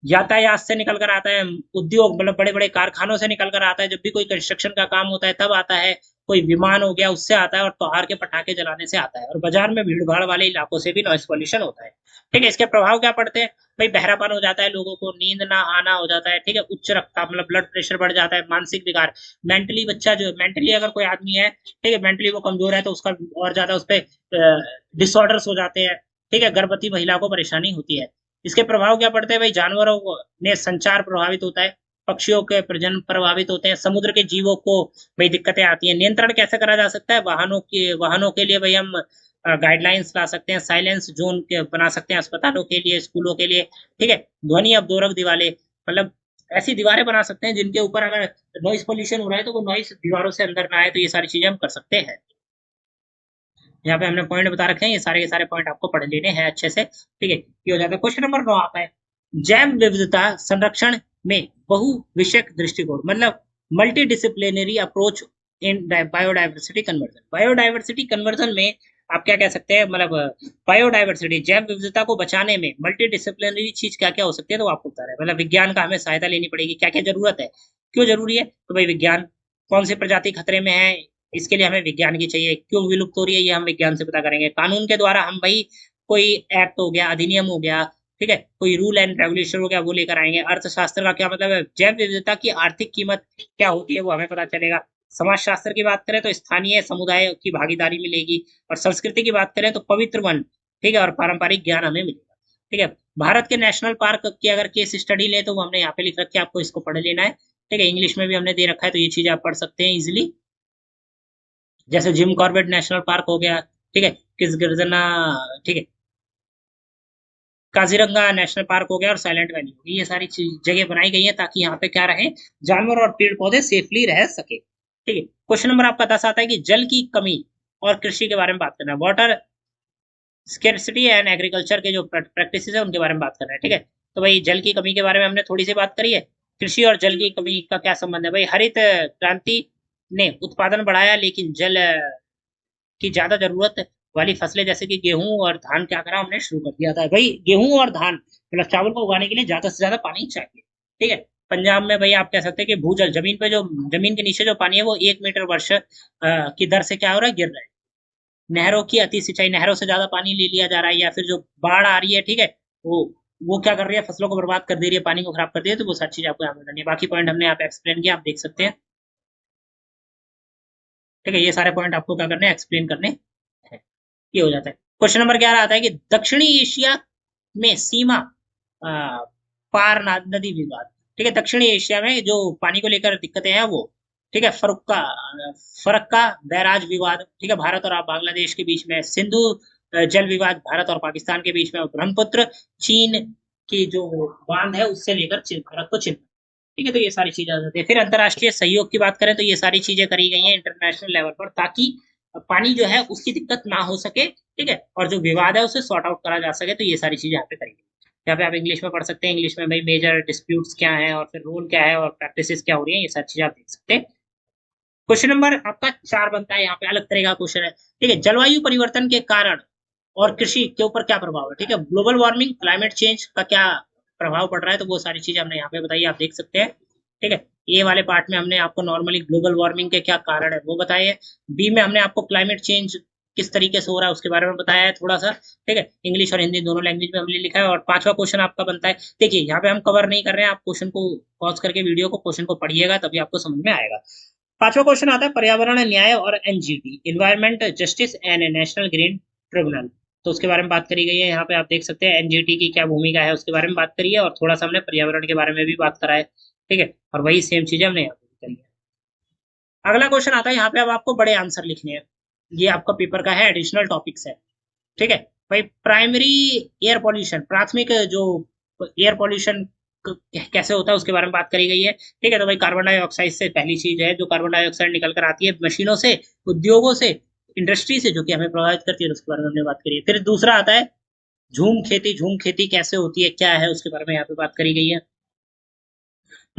[SPEAKER 1] यातायात से निकल कर आता है, उद्योग मतलब बड़े बड़े कारखानों से निकल कर आता है, जब भी कोई कंस्ट्रक्शन का काम होता है तब आता है, कोई विमान हो गया उससे आता है, और त्योहार के पटाखे जलाने से आता है, और बाजार में भीड़ भाड़ वाले इलाकों से भी नॉइस पॉल्यूशन होता है, ठीक है। इसके प्रभाव क्या पड़ते हैं, भाई बहरापन हो जाता है, लोगों को नींद ना आना हो जाता है, ठीक है, उच्च रक्तचाप मतलब ब्लड प्रेशर बढ़ जाता है, मानसिक विकार, मेंटली बच्चा जो मेंटली अगर कोई आदमी है, ठीक है, मेंटली वो कमजोर है तो उसका और ज्यादा उस पर डिसऑर्डर्स हो जाते हैं, ठीक है, गर्भवती महिला को परेशानी होती है। इसके प्रभाव क्या पड़ते हैं, भाई जानवरों में संचार प्रभावित होता है, पक्षियों के प्रजनन प्रभावित होते हैं, समुद्र के जीवों को भाई दिक्कतें आती हैं। नियंत्रण कैसे करा जा सकता है, वाहनों के लिए भाई हम गाइडलाइंस ला सकते हैं, साइलेंस जोन के बना सकते हैं, अस्पतालों के लिए, स्कूलों के लिए, ठीक है। ध्वनि अवरोधक दीवारें, मतलब ऐसी दीवारें बना सकते हैं जिनके ऊपर अगर नॉइस पोल्यूशन हो रहा है तो वो नॉइस दीवारों से अंदर ना आए, तो ये सारी चीजें हम कर सकते हैं। यहाँ पे हमने पॉइंट बता रखे हैं, ये सारे के सारे पॉइंट आपको पढ़ लेने हैं अच्छे से, ठीक है। ये हो जाता है। क्वेश्चन नंबर 9 आता है जैव विविधता संरक्षण में बहु विषयक दृष्टिकोण, मतलब multi disciplinary approach in biodiversity conversion. Biodiversity conversion में आप क्या कह सकते हैं, मतलब बायोडाइवर्सिटी जैव विविधता को बचाने में मल्टी डिसिप्लिनरी चीज क्या क्या हो सकती है, तो आपको बता रहे हैं, मतलब विज्ञान का हमें सहायता लेनी पड़ेगी, क्या क्या जरूरत है, क्यों जरूरी है, तो भाई विज्ञान, कौन सी प्रजाति खतरे में है, इसके लिए हमें विज्ञान की चाहिए, क्यों विलुप्त हो रही है ये हम विज्ञान से पता करेंगे, कानून के द्वारा हम भाई कोई एक्ट हो गया, अधिनियम हो गया, ठीक है, कोई रूल एंड रेगुलेशन हो गया, वो लेकर आएंगे। अर्थशास्त्र का क्या मतलब है, जैव विविधता की आर्थिक कीमत क्या होती है वो हमें पता चलेगा। समाज शास्त्र की बात करें तो स्थानीय समुदाय की भागीदारी मिलेगी, और संस्कृति की बात करें तो पवित्र वन, ठीक है, और पारंपरिक ज्ञान हमें मिलेगा, ठीक है। भारत के नेशनल पार्क की अगर केस स्टडी ले तो वो हमने यहाँ पे लिख रखी है, आपको इसको पढ़ लेना है, ठीक है, इंग्लिश में भी हमने दे रखा है, तो ये चीज आप पढ़ सकते हैं इजिली। जैसे जिम कॉर्बेट नेशनल पार्क हो गया, ठीक है, किस गिरजना, ठीक है, काजीरंगा नेशनल पार्क हो गया, और साइलेंट वैली हो गई, ये सारी जगह बनाई गई है ताकि यहाँ पे क्या रहे, जानवर और पेड़ पौधे सेफली रह सके, ठीक है। क्वेश्चन नंबर आपका 10 आता है कि जल की कमी और कृषि के बारे में बात करना है। वाटर स्केर्सिटी एंड एग्रीकल्चर के जो प्रैक्टिस है उनके बारे में बात करना है, ठीक है। तो भाई जल की कमी के बारे में हमने थोड़ी सी बात करी है। कृषि और जल की कमी का क्या संबंध है, भाई हरित क्रांति ने उत्पादन बढ़ाया, लेकिन जल की ज्यादा जरूरत वाली फसलें जैसे कि गेहूं और धान क्या करा, हमने शुरू कर दिया था। भाई गेहूं और धान मतलब चावल को उगाने के लिए ज्यादा से ज्यादा पानी चाहिए, ठीक है। पंजाब में भाई आप कह सकते हैं कि भूजल, जमीन पे जो जमीन के नीचे जो पानी है वो 1 मीटर वर्ष की दर से क्या हो रहा है, गिर रहा है। नहरों की अति सिंचाई, नहरों से ज्यादा पानी ले लिया जा रहा है, या फिर जो बाढ़ आ रही है, ठीक है, वो क्या कर रही है, फसलों को बर्बाद कर दे रही है, पानी को खराब कर दे रही है, तो वो सारी चीज आपको यहाँ बतानी है। बाकी पॉइंट हमने यहाँ पे एक्सप्लेन किया, आप देख सकते हैं, ठीक है। ये सारे पॉइंट आपको क्या करने हैं, एक्सप्लेन करने हैं। ये हो जाता है। क्वेश्चन नंबर 11 आता है कि दक्षिणी एशिया में सीमा पार नदी विवाद, ठीक है, दक्षिणी एशिया में जो पानी को लेकर दिक्कतें हैं वो, ठीक है, फरक्का बैराज विवाद, ठीक है, भारत और बांग्लादेश के बीच में, सिंधु जल विवाद भारत और पाकिस्तान के बीच में, ब्रह्मपुत्र चीन की जो बांध है उससे लेकर भारत को चिन्ह, ठीक है। तो ये सारी चीजें आ जाती है। फिर अंतर्राष्ट्रीय सहयोग की बात करें तो ये सारी चीजें करी गई हैं इंटरनेशनल लेवल पर, ताकि पानी जो है उसकी दिक्कत ना हो सके, ठीक है, और जो विवाद है उसे सॉर्ट आउट करा जा सके, तो ये सारी चीजें यहाँ पे करी गई। यहाँ पे आप इंग्लिश में पढ़ सकते हैं, इंग्लिश में भाई मेजर डिस्प्यूट्स क्या है, और फिर रोल क्या है, और प्रैक्टिसेस क्या हो रही है, ये सारी चीजें आप देख सकते हैं। क्वेश्चन नंबर आपका 4 बनता है, यहाँ पे अलग तरह का क्वेश्चन है, ठीक है, जलवायु परिवर्तन के कारण और कृषि के ऊपर क्या प्रभाव है, ठीक है, ग्लोबल वार्मिंग क्लाइमेट चेंज का क्या प्रभाव पड़ रहा है, तो वो सारी चीजें हमने यहाँ पे बताई, आप देख सकते हैं, ठीक है। ए वाले पार्ट में हमने आपको नॉर्मली ग्लोबल वार्मिंग के क्या कारण है वो बताया है। बी में हमने आपको क्लाइमेट चेंज किस तरीके से हो रहा है उसके बारे में बताया है थोड़ा सा, ठीक है, इंग्लिश और हिंदी दोनों लैंग्वेज में हमने लिखा है। और पांचवा क्वेश्चन आपका बनता है, देखिए यहाँ पे हम कवर नहीं कर रहे हैं, आप क्वेश्चन को पॉज करके वीडियो को क्वेश्चन को पढ़िएगा तभी आपको समझ में आएगा। पांचवा क्वेश्चन आता है पर्यावरण न्याय और NGT, environment justice and national green tribunal. तो उसके बारे में बात करी गई है, यहाँ पे आप देख सकते हैं एनजीटी की क्या भूमिका है उसके बारे में बात करी है, और थोड़ा सा हमने पर्यावरण के बारे में भी बात करा है, ठीक है, और वही सेम चीजें हमने यहाँ पे करी है। अगला क्वेश्चन आता है, यहाँ पे अब आपको बड़े आंसर लिखने हैं, ये आपका पेपर का है, एडिशनल टॉपिक्स है, ठीक है भाई। प्राइमरी एयर पॉल्यूशन, प्राथमिक जो एयर पॉल्यूशन कैसे होता है उसके बारे में बात करी गई है, ठीक है। तो भाई कार्बन डाइऑक्साइड से पहली चीज है, जो कार्बन डाइऑक्साइड निकल कर आती है मशीनों से, उद्योगों से, इंडस्ट्री से, जो कि हमें प्रभावित करती है, उसके बारे में हमने बात करी है। फिर दूसरा आता है झूम खेती, झूम खेती कैसे होती है, क्या है, उसके बारे में यहाँ पे बात करी गई है।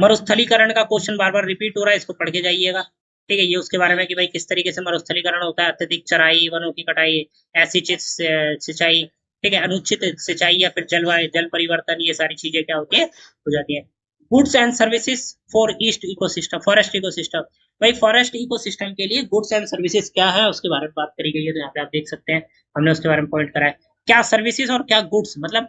[SPEAKER 1] मरुस्थलीकरण का क्वेश्चन बार बार रिपीट हो रहा है, इसको पढ़ के जाइएगा, ठीक है। ये उसके बारे में कि भाई किस तरीके से मरुस्थलीकरण होता है, अत्यधिक चराई, वनों की कटाई, असिंचित सिंचाई, ठीक है, अनुचित सिंचाई या फिर जलवायु जल परिवर्तन, ये सारी चीजें क्या होती है, हो जाती है। Goods and services for east ecosystem, forest ecosystem, भाई फॉरेस्ट इकोसिस्टम के लिए गुड्स एंड सर्विसेज क्या है उसके बारे में बात करी गई है। तो यहाँ पे आप देख सकते हैं हमने उसके बारे में पॉइंट करा है, क्या सर्विसेज और क्या गुड्स, मतलब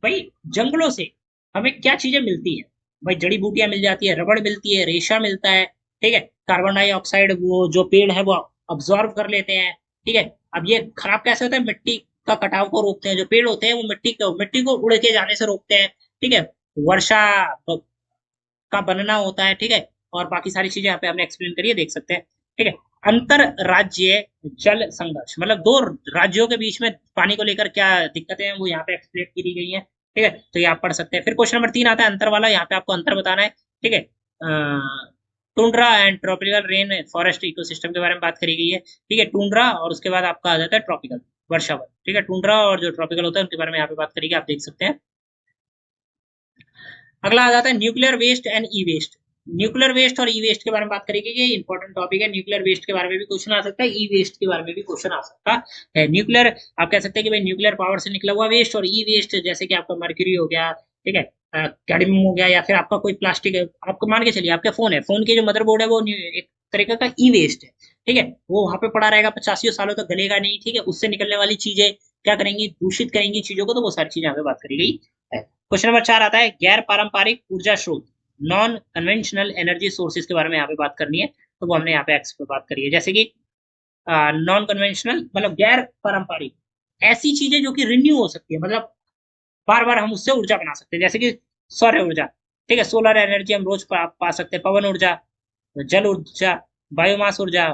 [SPEAKER 1] भाई जंगलों से हमें क्या चीजें मिलती है, भाई जड़ी बूटियां मिल जाती है, रबड़ मिलती है, रेशा मिलता है, ठीक है, कार्बन डाइऑक्साइड वो जो पेड़ है वो अब्जॉर्व कर लेते हैं, ठीक है। अब ये खराब कैसे होता है, मिट्टी का कटाव को रोकते हैं, जो पेड़ होते हैं वो मिट्टी को उड़ के जाने से रोकते हैं, ठीक है। वर्षा का बनना होता है, ठीक है, और बाकी सारी चीजें यहाँ पे हमने एक्सप्लेन करी है, देख सकते हैं, ठीक है। अंतर राज्य जल संघर्ष, मतलब दो राज्यों के बीच में पानी को लेकर क्या दिक्कतें हैं वो यहाँ पे एक्सप्लेन की गई है, ठीक है। तो ये आप पढ़ सकते हैं। फिर क्वेश्चन नंबर 3 आता है अंतर वाला, यहाँ पे आपको अंतर बताना है, ठीक है। Tundra and tropical rain forest ecosystem के बारे में बात करी गई है, ठीक है। टुंड्रा और उसके बाद आपका आ जाता है ट्रॉपिकल, वर्षावन, ठीक है। टुंड्रा और जो ट्रॉपिकल होता है उनके बारे में यहाँ पे बात करेगी, आप देख सकते हैं। अगला आ जाता है nuclear waste and e waste. Nuclear waste और ई वेस्ट के बारे में बात करेंगे, ये इंपॉर्टेंट टॉपिक है। न्यूक्लियर वेस्ट के बारे में भी क्वेश्चन आ सकता है, ई वेस्ट के बारे में भी क्वेश्चन आ सकता है। न्यूक्लियर आप कह सकते हैं कि भाई न्यूक्लियर पावर से निकला हुआ वेस्ट, और ई वेस्ट जैसे कि आपका मर्क्यूरी हो गया, ठीक है, कैडमियम हो गया, या फिर आपका कोई प्लास्टिक, आपको मान के चलिए आपका फोन है, फोन की जो मदरबोर्ड है वो एक तरीके का ई वेस्ट है, ठीक है। वो वहां पे पड़ा रहेगा 85 सालों तक, गलेगा नहीं, ठीक है। उससे निकलने वाली चीजें क्या करेंगी, दूषित करेंगी चीजों को, तो वो सारी चीजें यहाँ पे बात करी गई है। क्वेश्चन नंबर 4 आता है गैर पारंपरिक ऊर्जा स्रोत, नॉन कन्वेंशनल एनर्जी सोर्सेज के बारे में यहाँ पे बात करनी है, तो वो हमने यहाँ पे एक्स पे बात करी है। जैसे कि नॉन कन्वेंशनल मतलब गैर पारंपरिक, ऐसी चीजें जो कि रिन्यू हो सकती है, मतलब बार बार हम उससे ऊर्जा बना सकते हैं, जैसे कि सौर ऊर्जा, ठीक है, सोलर एनर्जी हम रोज पा सकते हैं, पवन ऊर्जा, जल ऊर्जा, बायोमास ऊर्जा,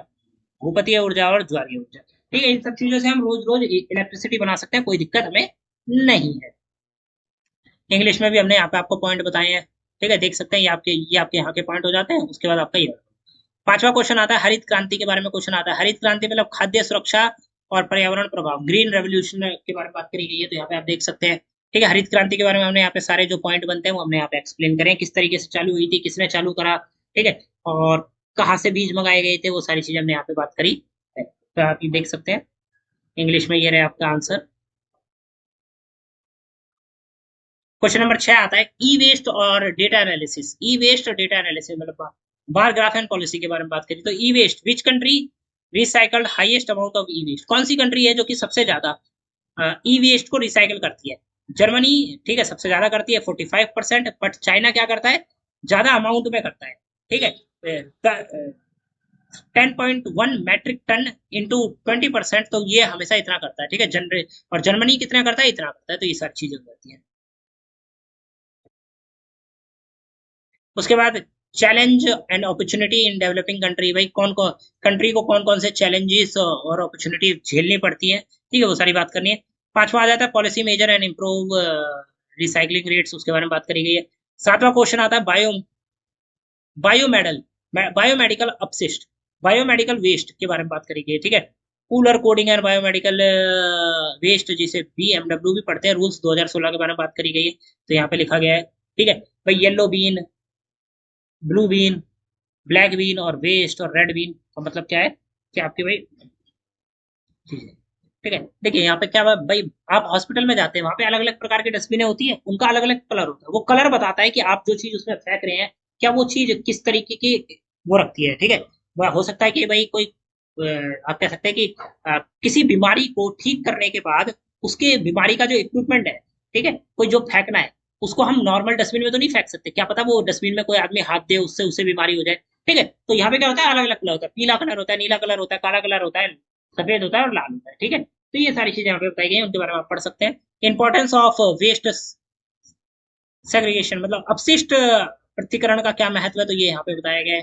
[SPEAKER 1] भूपतीय ऊर्जा और ज्वारीय ऊर्जा, ठीक है। इन सब चीजों से हम रोज रोज इलेक्ट्रिसिटी बना सकते हैं, कोई दिक्कत हमें नहीं है। इंग्लिश में भी हमने यहाँ पे आपको पॉइंट बताए हैं, ठीक है, देख सकते हैं, ये आपके यहाँ के पॉइंट हो जाते हैं। उसके बाद आपका ये पांचवा क्वेश्चन आता है हरित क्रांति के बारे में क्वेश्चन आता है। हरित क्रांति मतलब खाद्य सुरक्षा और पर्यावरण प्रभाव, ग्रीन रेवोल्यूशन के बारे में बात करी गई है, तो यहाँ पे आप देख सकते हैं, ठीक है। हरित क्रांति के बारे में हमने यहाँ पे सारे जो पॉइंट बनते हैं वो हमने यहाँ पे एक्सप्लेन करें, किस तरीके से चालू हुई थी, किसने चालू करा, ठीक है, और कहाँ से बीज मंगाए गए थे, वो सारी चीजें हमने यहाँ पे बात करी है। तो आप ये देख सकते हैं, इंग्लिश में ये रहे आपका आंसर। क्वेश्चन नंबर 6 आता है ई वेस्ट और डेटा एनालिसिस। ई वेस्ट और डेटा एनालिसिस मतलब बार ग्राफ एंड पॉलिसी के बारे में बात करें तो e waste, which country recycled highest amount of e waste, कौन सी कंट्री है जो कि सबसे ज्यादा ई वेस्ट को रिसाइकल करती है। जर्मनी, ठीक है, सबसे ज्यादा करती है 45%, बट चाइना क्या करता है, ज्यादा अमाउंट में करता है, ठीक है, 10.1 मैट्रिक टन इंटू 20%, तो ये हमेशा इतना करता है, ठीक है। और जर्मनी कितना करता है, इतना करता है, तो ये सारी चीजें होती है। उसके बाद challenge and opportunity in developing country, भाई कंट्री को कौन कौन से चैलेंजेस और अपॉर्चुनिटी झेलनी पड़ती है, ठीक है, वो सारी बात करनी है। पांचवा आ जाता है policy measure and improve recycling rates, उसके बारे में बात करी गई है। सातवां क्वेश्चन आता है बायोमेडल बायोमेडिकल अपशिष्ट, बायोमेडिकल वेस्ट के बारे में बात करी गई है, ठीक है। Colour coding and biomedical waste, जिसे बीएमडब्ल्यू भी पढ़ते हैं, रूल्स 2016 के बारे में बात करी गई है, तो यहाँ पे लिखा गया है, ठीक है भाई। Yellow bin, blue bin, black bin और वेस्ट और रेड बीन का मतलब क्या है कि आपके भाई चीजें, ठीक है। देखिए यहाँ पे क्या भाई, आप हॉस्पिटल में जाते हैं, वहां पे अलग अलग प्रकार की डस्टबिनें होती है, उनका अलग अलग कलर होता है, वो कलर बताता है कि आप जो चीज उसमें फेंक रहे हैं क्या वो चीज किस तरीके की वो रखती है, ठीक है। वह हो सकता है कि भाई कोई आप कह सकते हैं कि किसी बीमारी को ठीक करने के बाद उसके बीमारी का जो इक्विपमेंट है, ठीक है, कोई जो फेंकना है उसको हम नॉर्मल डस्टबिन में तो नहीं फेंक सकते, क्या पता वो डस्टबिन में कोई आदमी हाथ दे उससे उससे बीमारी हो जाए, ठीक है। तो यहाँ पे क्या होता है, अलग अलग कलर होता है, पीला कलर होता है, नीला कलर होता है, काला कलर होता है, सफेद होता है और लाल होता है, ठीक है। तो ये सारी चीजें यहाँ पे बताई गई हैं, उनके बारे में आप पढ़ सकते हैं। इंपॉर्टेंस ऑफ वेस्ट सेग्रीगेशन, मतलब अपशिष्ट पृथक्करण का क्या महत्व है, तो ये यहाँ पे बताया गया है,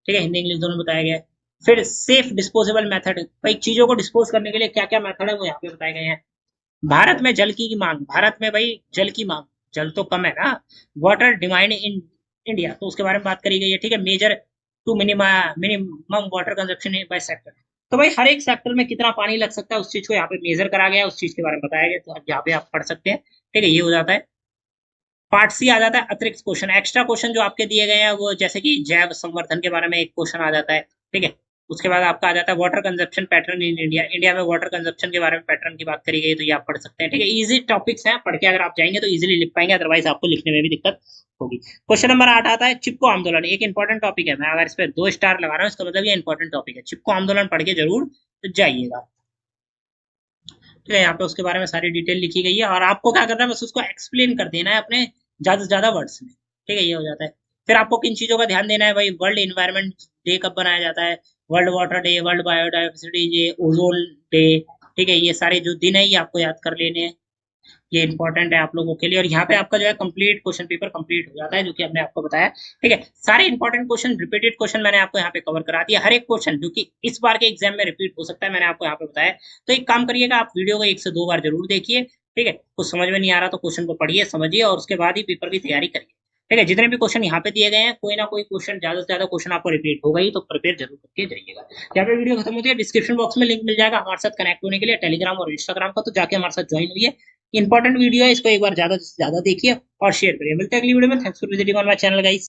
[SPEAKER 1] ठीक है, हिंदी इंग्लिश दोनों बताया गया है। फिर सेफ डिस्पोजेबल मेथड, भाई चीजों को डिस्पोज करने के लिए क्या क्या मेथड है वो यहाँ पे बताए गए हैं। भारत में जल की मांग, भारत में भाई जल की मांग, जल तो कम है ना। वाटर डिमांड इन इंडिया, तो उसके बारे में बात करी गई है, ठीक है। Measure to minimum water consumption by sector, तो भाई हर एक सेक्टर में कितना पानी लग सकता है उस चीज को यहाँ पे मेजर करा गया है, उस चीज के बारे में बताया गया, तो यहाँ पे आप पढ़ सकते हैं, ठीक है। ये हो जाता है पार्ट सी। आ जाता है अतिरिक्त क्वेश्चन, एक्स्ट्रा क्वेश्चन जो आपके दिए गए हैं, वो जैसे कि जैव संवर्धन के बारे में एक क्वेश्चन आ जाता है, ठीक है। उसके बाद आपका आ जाता है water consumption pattern in India, India में वाटर कंजप्शन के बारे में पैटर्न की बात करी गई, तो ये आप पढ़ सकते हैं, ठीक है। इजी टॉपिक्स हैं, पढ़ के अगर आप जाएंगे तो इजीली लिख पाएंगे, अदरवाइज आपको लिखने में भी दिक्कत होगी। क्वेश्चन नंबर 8 आता है चिपको आंदोलन, एक इंपॉर्टेंट टॉपिक है, मैं अगर इस पर 2 स्टार लगा रहा हूँ इसका मतलब ये इंपॉर्टेंट टॉपिक है। चिपको आंदोलन पढ़ के जरूर जाइएगा, ठीक है। यहाँ पे उसके बारे में सारी डिटेल लिखी गई है और आपको क्या करना है, बस उसको एक्सप्लेन कर देना है अपने ज्यादा से ज्यादा वर्ड्स में, ठीक है। ये हो जाता है। फिर आपको किन चीजों का ध्यान देना है, भाई वर्ल्ड इन्वायरमेंट डे कब बनाया जाता है, world water day, world biodiversity day, ozone day, ठीक है। ये सारे जो दिन है ये आपको याद कर लेने हैं, ये इंपॉर्टेंट है आप लोगों के लिए। और यहाँ पे आपका जो है कंप्लीट क्वेश्चन पेपर कंप्लीट हो जाता है, जो कि हमने आपको बताया, ठीक है। सारे इंपॉर्टेंट क्वेश्चन, रिपीटेड क्वेश्चन मैंने आपको यहाँ पे कवर करा दिया, हर एक क्वेश्चन जो कि इस बार के एग्जाम में रिपीट हो सकता है मैंने आपको यहाँ पे बताया। तो एक काम करिएगा, आप वीडियो को 1 से 2 बार जरूर देखिए, ठीक है। कुछ समझ में नहीं आ रहा तो क्वेश्चन को पढ़िए समझिए और उसके बाद ही पेपर की तैयारी करिए, ठीक है। जितने भी क्वेश्चन यहाँ पे दिए गए हैं, कोई ना कोई क्वेश्चन, ज्यादा से ज्यादा क्वेश्चन आपको रिपीट होगा ही, तो प्रिपेयर जरूर करके जाइएगा। यहाँ पे वीडियो खत्म होती है, डिस्क्रिप्शन बॉक्स में लिंक मिल जाएगा हमारे साथ कनेक्ट होने के लिए, टेलीग्राम और इंस्टाग्राम का, तो जाके हमारे साथ ज्वाइन हुई है। इंपॉर्टेंट वीडियो है, इसको एक बार ज्यादा से ज्यादा देखिए और शेयर करिए। मिलते हैं अगली वीडियो में, thanks for visiting on my channel guys.